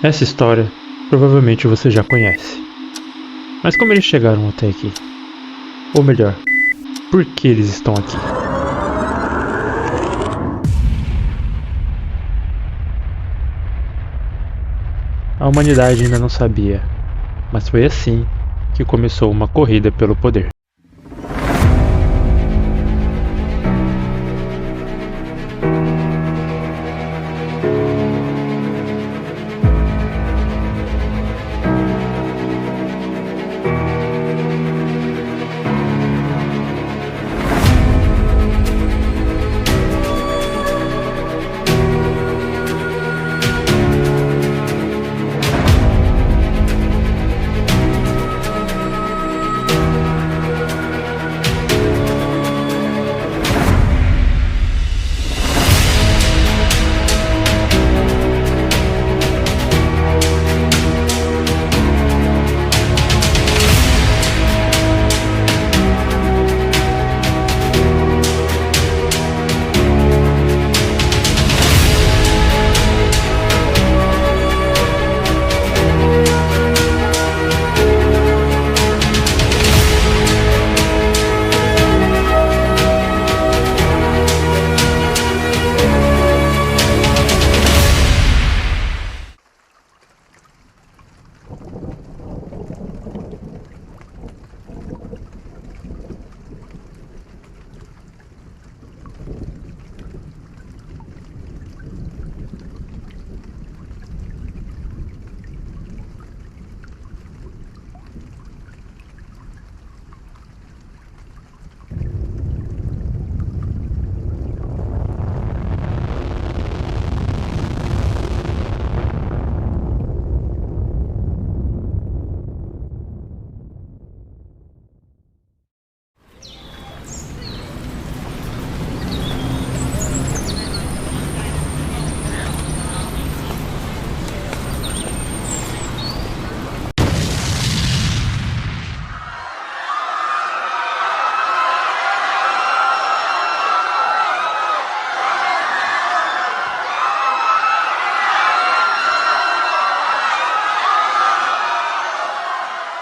Essa história provavelmente você já conhece. Mas como eles chegaram até aqui? Ou melhor, por que eles estão aqui? A humanidade ainda não sabia, mas foi assim que começou uma corrida pelo poder.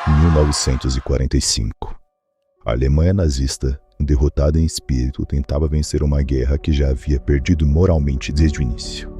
Em 1945, a Alemanha nazista, derrotada em espírito, tentava vencer uma guerra que já havia perdido moralmente desde o início.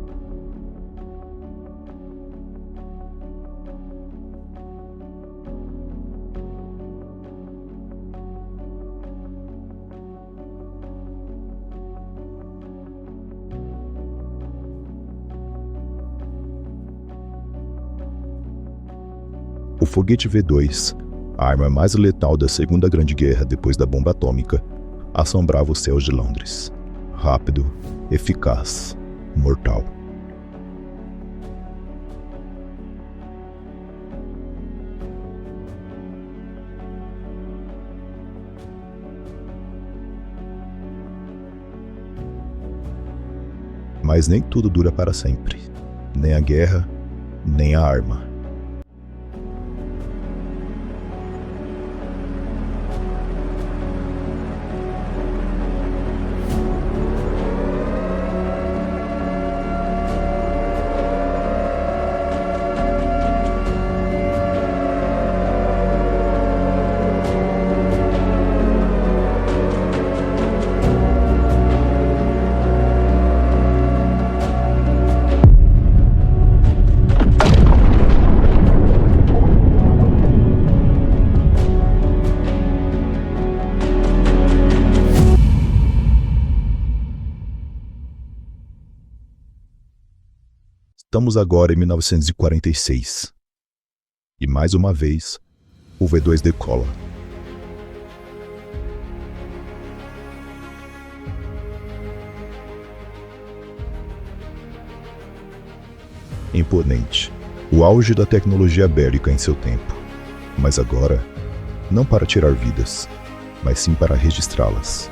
O foguete V2, a arma mais letal da Segunda Grande Guerra depois da bomba atômica, assombrava os céus de Londres. Rápido, eficaz, mortal. Mas nem tudo dura para sempre. Nem a guerra, nem a arma. Estamos agora em 1946. E mais uma vez, o V2 decola. Imponente, o auge da tecnologia bélica em seu tempo. Mas agora, não para tirar vidas, mas sim para registrá-las.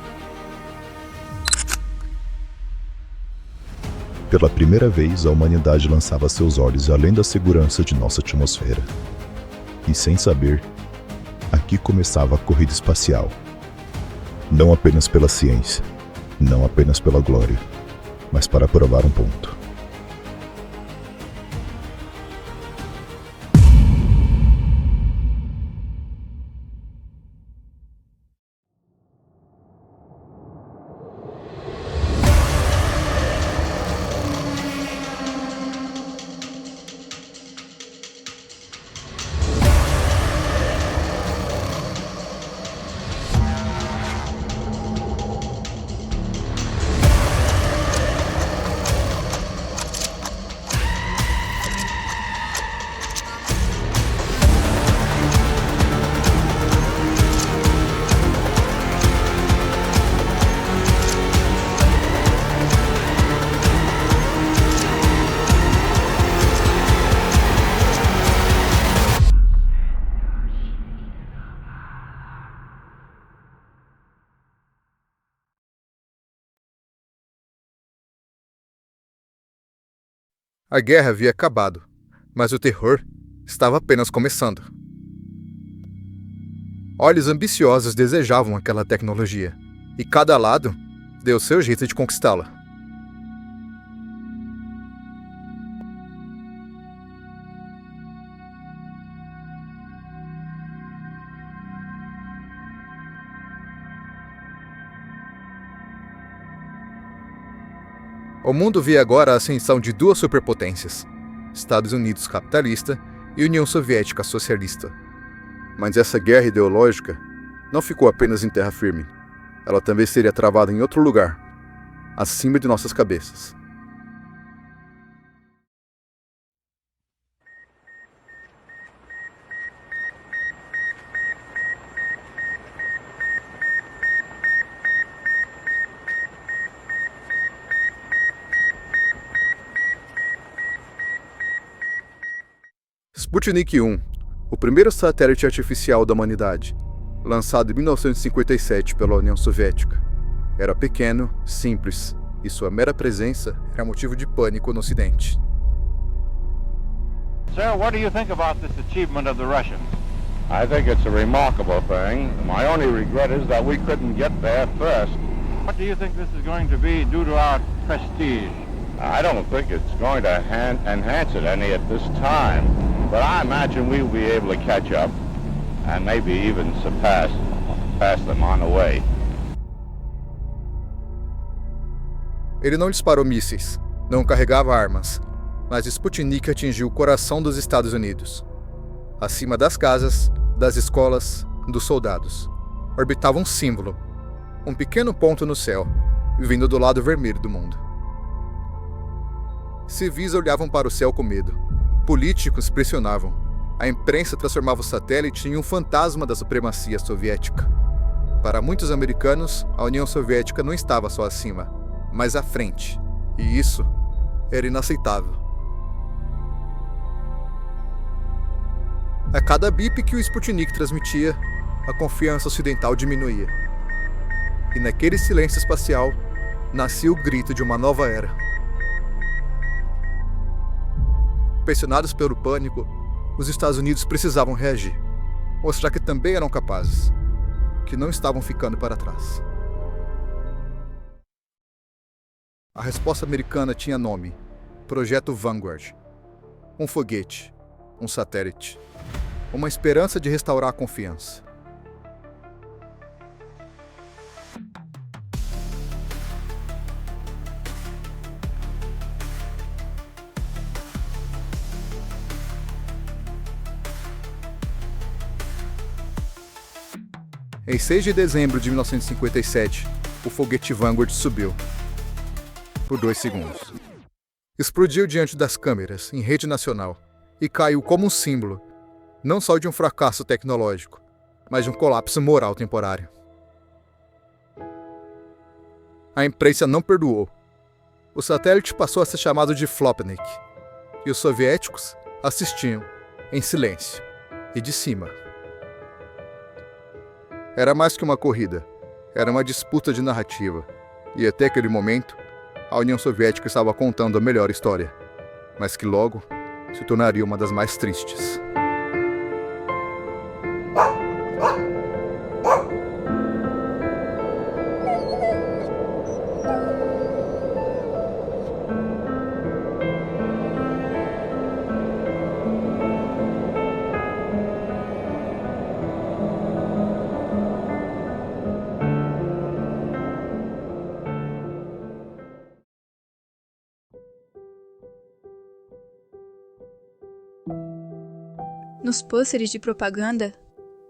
Pela primeira vez, a humanidade lançava seus olhos além da segurança de nossa atmosfera. E sem saber, aqui começava a corrida espacial. Não apenas pela ciência, não apenas pela glória, mas para provar um ponto. A guerra havia acabado, mas o terror estava apenas começando. Olhos ambiciosos desejavam aquela tecnologia, e cada lado deu seu jeito de conquistá-la. O mundo via agora a ascensão de duas superpotências, Estados Unidos capitalista e União Soviética socialista. Mas essa guerra ideológica não ficou apenas em terra firme. Ela também seria travada em outro lugar, acima de nossas cabeças. Sputnik 1, o primeiro satélite artificial da humanidade, lançado em 1957 pela União Soviética. Era pequeno, simples, e sua mera presença era motivo de pânico no Ocidente. Sir, what do you think about this achievement of the Russians? I think it's a remarkable thing. My only regret is that we couldn't get there first. What do you think this is going to be due to our prestige? I don't think it's going to enhance it any at this time, but I imagine we'll be able to catch up and maybe even pass them on the way. Ele não disparou mísseis, não carregava armas, mas Sputnik atingiu o coração dos Estados Unidos. Acima das casas, das escolas, dos soldados, orbitava um símbolo, um pequeno ponto no céu, vindo do lado vermelho do mundo. Civis olhavam para o céu com medo. Políticos pressionavam. A imprensa transformava o satélite em um fantasma da supremacia soviética. Para muitos americanos, a União Soviética não estava só acima, mas à frente. E isso era inaceitável. A cada bip que o Sputnik transmitia, a confiança ocidental diminuía. E naquele silêncio espacial, nascia o grito de uma nova era. Pressionados pelo pânico, os Estados Unidos precisavam reagir, mostrar que também eram capazes, que não estavam ficando para trás. A resposta americana tinha nome: Projeto Vanguard. Um foguete, um satélite, uma esperança de restaurar a confiança. Em 6 de dezembro de 1957, o foguete Vanguard subiu. Por 2 segundos. Explodiu diante das câmeras, em rede nacional, e caiu como um símbolo, não só de um fracasso tecnológico, mas de um colapso moral temporário. A imprensa não perdoou. O satélite passou a ser chamado de Flopnik, e os soviéticos assistiam, em silêncio, e de cima. Era mais que uma corrida, era uma disputa de narrativa, e até aquele momento, a União Soviética estava contando a melhor história, mas que logo se tornaria uma das mais tristes. Nos pôsteres de propaganda,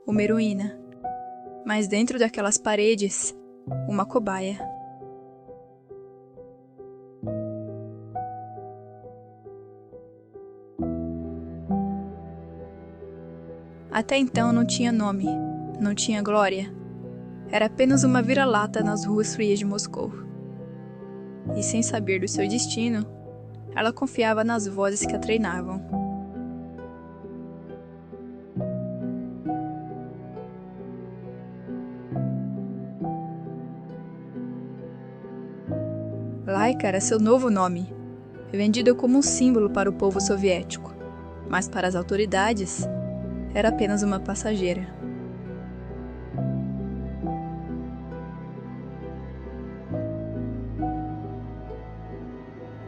uma heroína. Mas dentro daquelas paredes, uma cobaia. Até então não tinha nome, não tinha glória. Era apenas uma vira-lata nas ruas frias de Moscou. E sem saber do seu destino, ela confiava nas vozes que a treinavam. Laika era seu novo nome, vendida como um símbolo para o povo soviético, mas para as autoridades, era apenas uma passageira.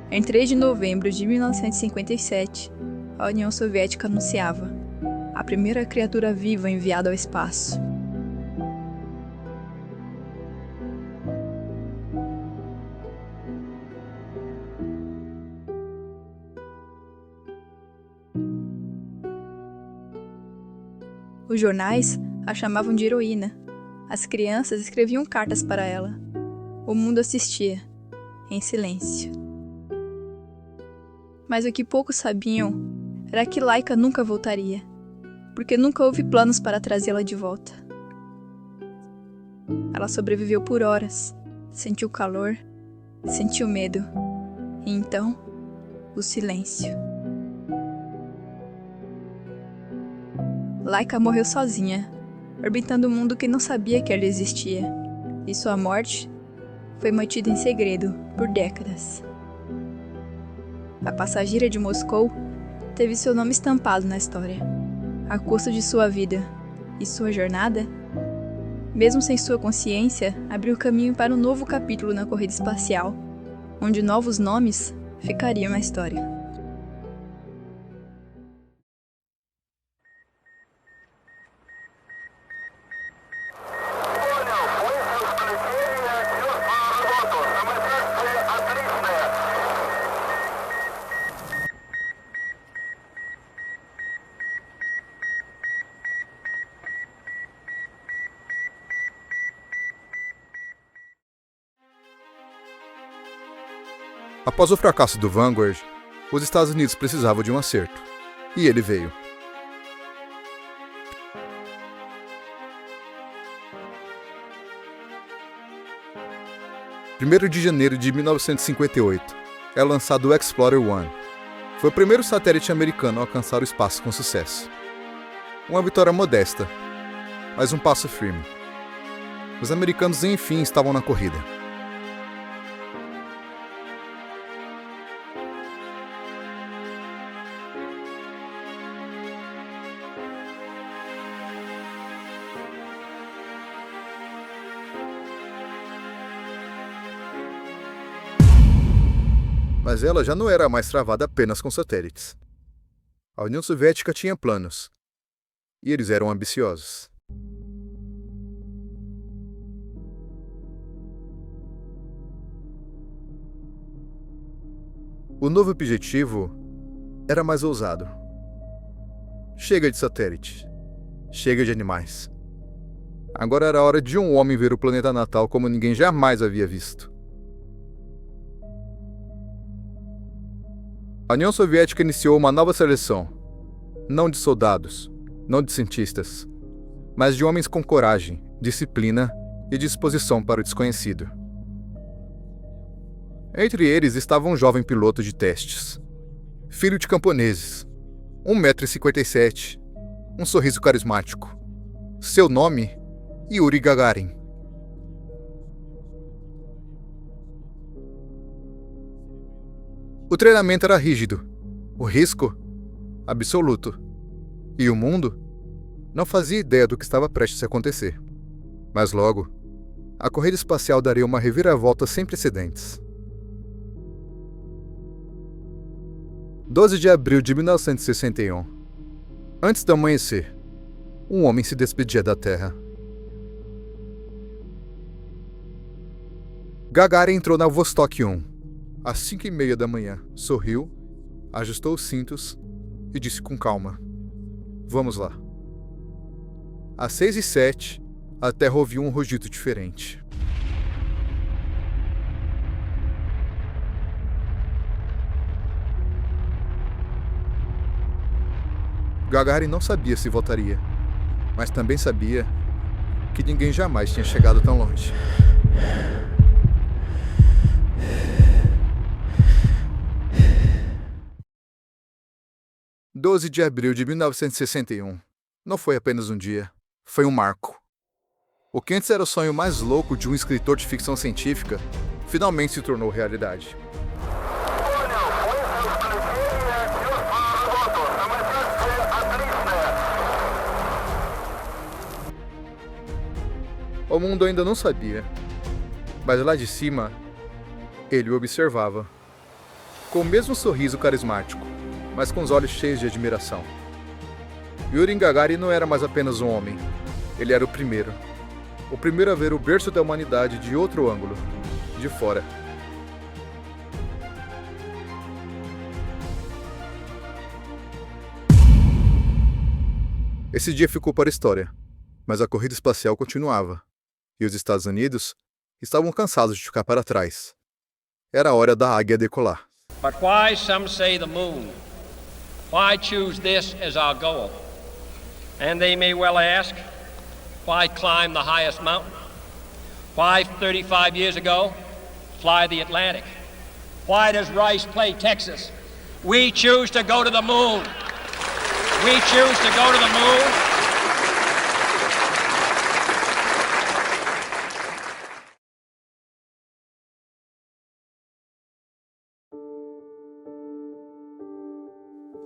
Em 3 de novembro de 1957, a União Soviética anunciava a primeira criatura viva enviada ao espaço. Os jornais a chamavam de heroína. As crianças escreviam cartas para ela. O mundo assistia, em silêncio. Mas o que poucos sabiam era que Laika nunca voltaria, porque nunca houve planos para trazê-la de volta. Ela sobreviveu por horas, sentiu calor, sentiu medo, e então, o silêncio. Laika morreu sozinha, orbitando um mundo que não sabia que ela existia, e sua morte foi mantida em segredo por décadas. A passageira de Moscou teve seu nome estampado na história, a custo de sua vida, e sua jornada, mesmo sem sua consciência, abriu caminho para um novo capítulo na corrida espacial, onde novos nomes ficariam na história. Após o fracasso do Vanguard, os Estados Unidos precisavam de um acerto, e ele veio. Em 1º de janeiro de 1958, é lançado o Explorer-1. Foi o primeiro satélite americano a alcançar o espaço com sucesso. Uma vitória modesta, mas um passo firme. Os americanos enfim estavam na corrida. Mas ela já não era mais travada apenas com satélites. A União Soviética tinha planos, e eles eram ambiciosos. O novo objetivo era mais ousado. Chega de satélite. Chega de animais. Agora era hora de um homem ver o planeta natal como ninguém jamais havia visto. A União Soviética iniciou uma nova seleção, não de soldados, não de cientistas, mas de homens com coragem, disciplina e disposição para o desconhecido. Entre eles estava um jovem piloto de testes, filho de camponeses, 1,57 m, um sorriso carismático. Seu nome, Yuri Gagarin. O treinamento era rígido, o risco, absoluto, e o mundo não fazia ideia do que estava prestes a acontecer. Mas logo, a corrida espacial daria uma reviravolta sem precedentes. 12 de abril de 1961. Antes do amanhecer, um homem se despedia da Terra. Gagarin entrou na Vostok 1. Às 5h30 da manhã, sorriu, ajustou os cintos e disse com calma: "Vamos lá." Às 6h07, a Terra ouviu um rugido diferente. Gagarin não sabia se voltaria, mas também sabia que ninguém jamais tinha chegado tão longe. 12 de abril de 1961. Não foi apenas um dia, foi um marco. O que antes era o sonho mais louco de um escritor de ficção científica, finalmente se tornou realidade. O mundo ainda não sabia, mas lá de cima, ele o observava. Com o mesmo sorriso carismático, mas com os olhos cheios de admiração. Yuri Gagarin não era mais apenas um homem. Ele era o primeiro a ver o berço da humanidade de outro ângulo, de fora. Esse dia ficou para a história, mas a corrida espacial continuava, e os Estados Unidos estavam cansados de ficar para trás. Era a hora da águia decolar. But why, some say, the moon? Why choose this as our goal? And they may well ask, why climb the highest mountain? Why, 35 years ago, fly the Atlantic? Why does Rice play Texas? We choose to go to the moon. We choose to go to the moon.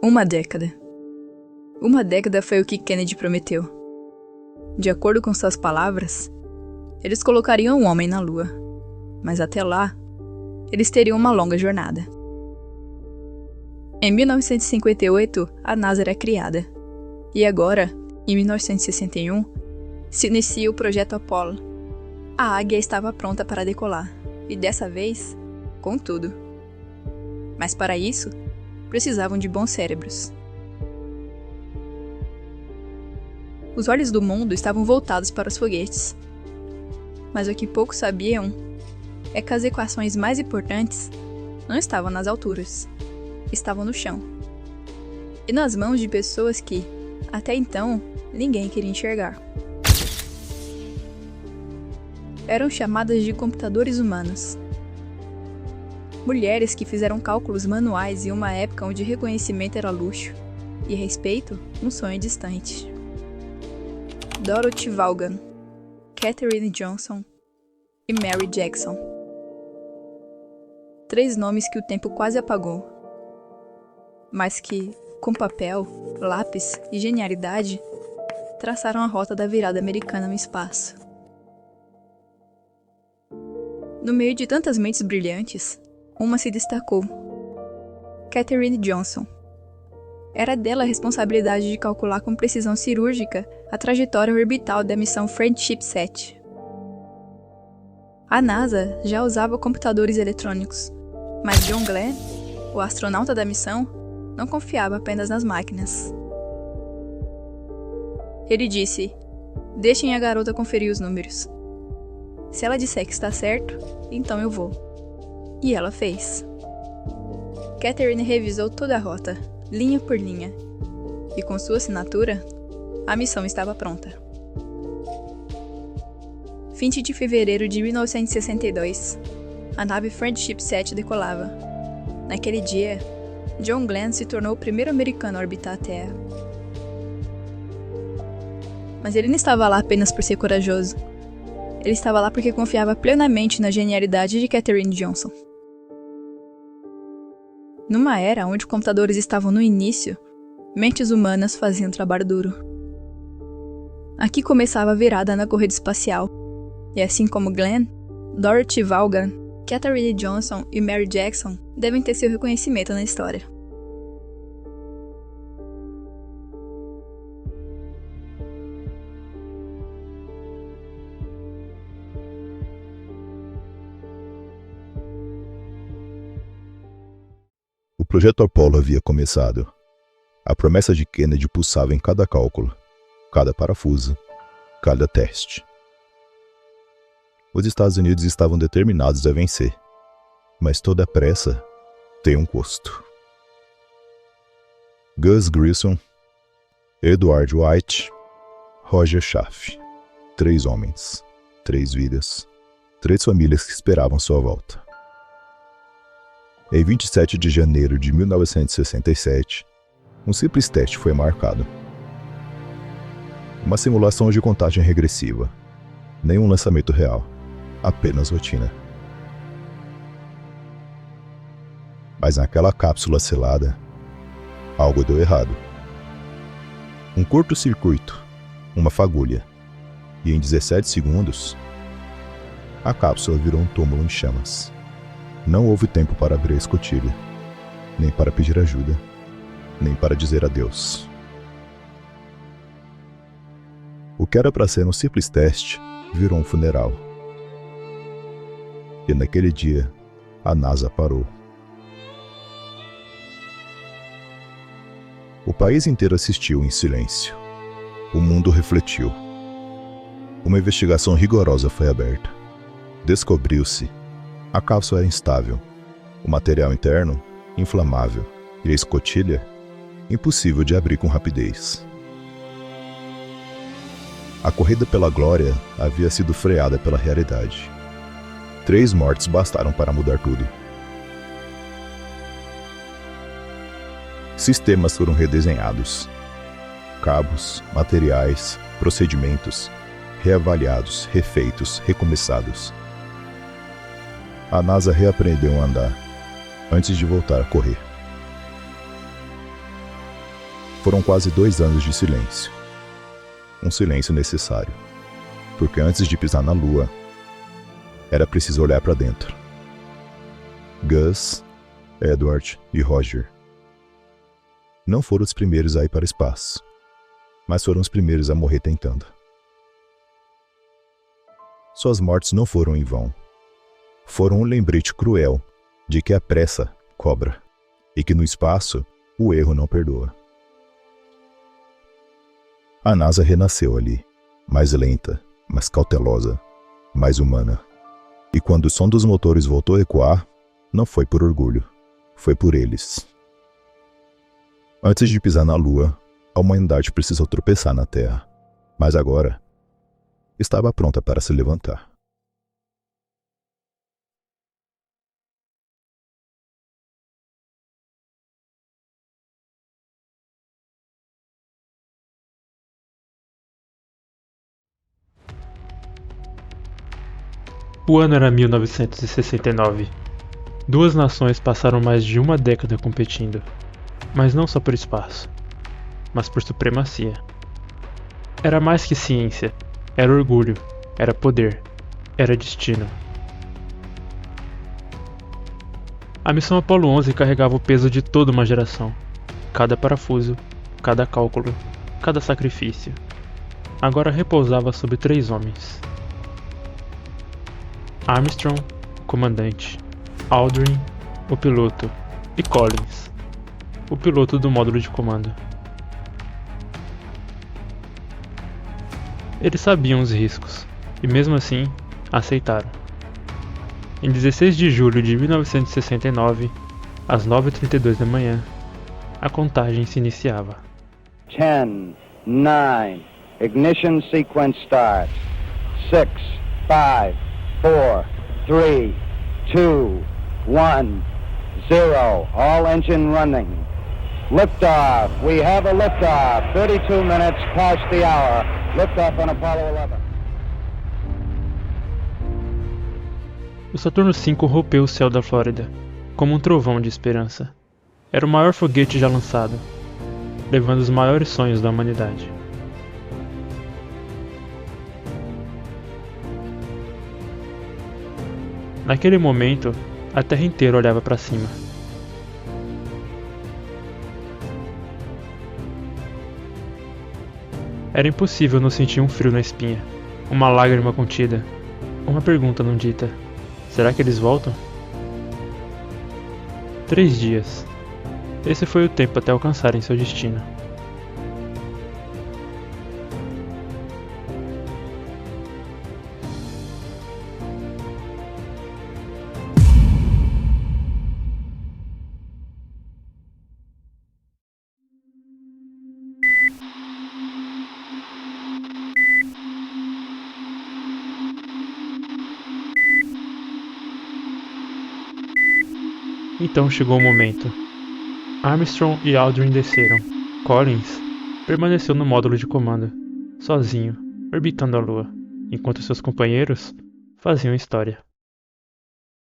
Uma década. Uma década foi o que Kennedy prometeu. De acordo com suas palavras, eles colocariam um homem na Lua. Mas até lá, eles teriam uma longa jornada. Em 1958, a NASA era criada. E agora, em 1961, se inicia o projeto Apollo. A águia estava pronta para decolar. E dessa vez, com tudo. Mas para isso, precisavam de bons cérebros. Os olhos do mundo estavam voltados para os foguetes. Mas o que poucos sabiam é que as equações mais importantes não estavam nas alturas, estavam no chão. E nas mãos de pessoas que, até então, ninguém queria enxergar. Eram chamadas de computadores humanos. Mulheres que fizeram cálculos manuais em uma época onde reconhecimento era luxo e respeito um sonho distante. Dorothy Vaughan, Katherine Johnson e Mary Jackson. 3 nomes que o tempo quase apagou, mas que, com papel, lápis e genialidade, traçaram a rota da virada americana no espaço. No meio de tantas mentes brilhantes, uma se destacou. Katherine Johnson. Era dela a responsabilidade de calcular com precisão cirúrgica a trajetória orbital da missão Friendship 7. A NASA já usava computadores eletrônicos, mas John Glenn, o astronauta da missão, não confiava apenas nas máquinas. Ele disse: "Deixem a garota conferir os números. Se ela disser que está certo, então eu vou." E ela fez. Katherine revisou toda a rota, linha por linha, e com sua assinatura, a missão estava pronta. 20 de fevereiro de 1962, a nave Friendship 7 decolava. Naquele dia, John Glenn se tornou o primeiro americano a orbitar a Terra. Mas ele não estava lá apenas por ser corajoso. Ele estava lá porque confiava plenamente na genialidade de Katherine Johnson. Numa era onde computadores estavam no início, mentes humanas faziam trabalho duro. Aqui começava a virada na corrida espacial, e assim como Glenn, Dorothy Vaughan, Katherine Johnson e Mary Jackson devem ter seu reconhecimento na história. O projeto Apollo havia começado. A promessa de Kennedy pulsava em cada cálculo, cada parafuso, cada teste. Os Estados Unidos estavam determinados a vencer, mas toda pressa tem um custo. Gus Grissom, Edward White, Roger Chaffee. 3 homens, 3 vidas, 3 famílias que esperavam sua volta. Em 27 de janeiro de 1967, um simples teste foi marcado. Uma simulação de contagem regressiva. Nenhum lançamento real, apenas rotina. Mas naquela cápsula selada, algo deu errado. Um curto-circuito, uma fagulha, E em 17 segundos, a cápsula virou um túmulo em chamas. Não houve tempo para abrir a escotilha, nem para pedir ajuda, nem para dizer adeus. O que era para ser um simples teste virou um funeral. E naquele dia, a NASA parou. O país inteiro assistiu em silêncio. O mundo refletiu. Uma investigação rigorosa foi aberta. Descobriu-se: a cápsula era instável, o material interno inflamável e a escotilha impossível de abrir com rapidez. A corrida pela glória havia sido freada pela realidade. 3 mortes bastaram para mudar tudo. Sistemas foram redesenhados. Cabos, materiais, procedimentos, reavaliados, refeitos, recomeçados. A NASA reaprendeu a andar, antes de voltar a correr. Foram quase 2 anos de silêncio. Um silêncio necessário, porque antes de pisar na Lua, era preciso olhar para dentro. Gus, Edward e Roger não foram os primeiros a ir para o espaço, mas foram os primeiros a morrer tentando. Suas mortes não foram em vão. Foram um lembrete cruel de que a pressa cobra e que no espaço o erro não perdoa. A NASA renasceu ali, mais lenta, mais cautelosa, mais humana. E quando o som dos motores voltou a ecoar, não foi por orgulho, foi por eles. Antes de pisar na Lua, a humanidade precisou tropeçar na Terra, mas agora estava pronta para se levantar. O ano era 1969. 2 nações passaram mais de uma década competindo, mas não só por espaço, mas por supremacia. Era mais que ciência, era orgulho, era poder, era destino. A missão Apollo 11 carregava o peso de toda uma geração. Cada parafuso, cada cálculo, cada sacrifício. Agora repousava sobre 3 homens. Armstrong, o comandante, Aldrin, o piloto, e Collins, o piloto do módulo de comando. Eles sabiam os riscos, e mesmo assim, aceitaram. Em 16 de julho de 1969, às 9h32 da manhã, a contagem se iniciava. 10, 9, ignition sequence start. 6, 5, 4, 3, 2, 1, 0. All engine running. Liftoff. We have a liftoff. 32 minutes past the hour. Liftoff on Apollo 11. O Saturno V rompeu o céu da Flórida, como um trovão de esperança. Era o maior foguete já lançado, levando os maiores sonhos da humanidade. Naquele momento, a Terra inteira olhava para cima. Era impossível não sentir um frio na espinha, uma lágrima contida, uma pergunta não dita. Será que eles voltam? 3 dias. Esse foi o tempo até alcançarem seu destino. Então chegou o momento. Armstrong e Aldrin desceram. Collins permaneceu no módulo de comando, sozinho, orbitando a Lua, enquanto seus companheiros faziam história.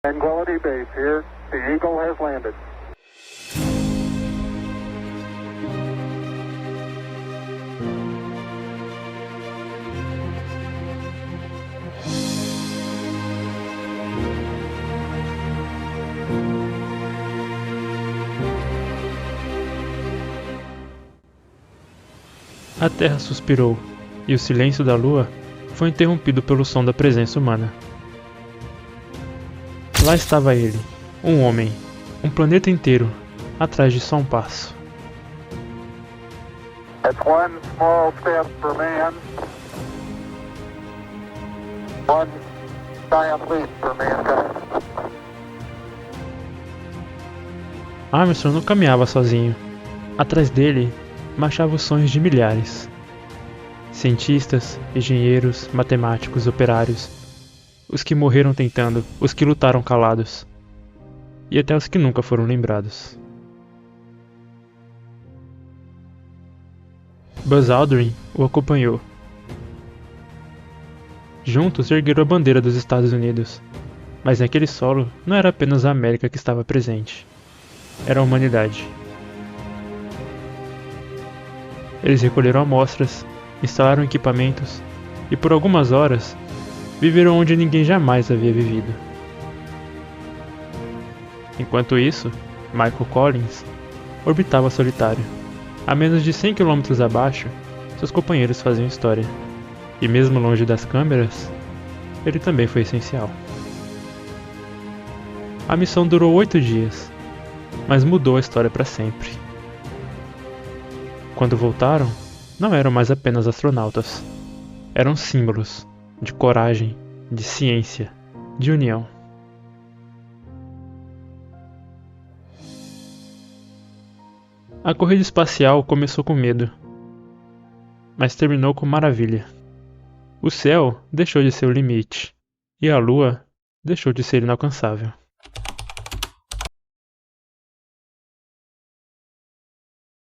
Tranquility Base here. The Eagle has landed. A Terra suspirou, e o silêncio da Lua foi interrompido pelo som da presença humana. Lá estava ele, um homem, um planeta inteiro, atrás de só um passo. That's one small step for man, one giant leap for mankind. Armstrong não caminhava sozinho. Atrás dele, marchavam os sonhos de milhares. Cientistas, engenheiros, matemáticos, operários. Os que morreram tentando, os que lutaram calados. E até os que nunca foram lembrados. Buzz Aldrin o acompanhou. Juntos ergueram a bandeira dos Estados Unidos. Mas naquele solo não era apenas a América que estava presente. Era a humanidade. Eles recolheram amostras, instalaram equipamentos e por algumas horas viveram onde ninguém jamais havia vivido. Enquanto isso, Michael Collins orbitava solitário. A menos de 100 km abaixo, seus companheiros faziam história. E mesmo longe das câmeras, ele também foi essencial. A missão durou 8 dias, mas mudou a história para sempre. Quando voltaram, não eram mais apenas astronautas. Eram símbolos de coragem, de ciência, de união. A corrida espacial começou com medo, mas terminou com maravilha. O céu deixou de ser o limite, e a Lua deixou de ser inalcançável.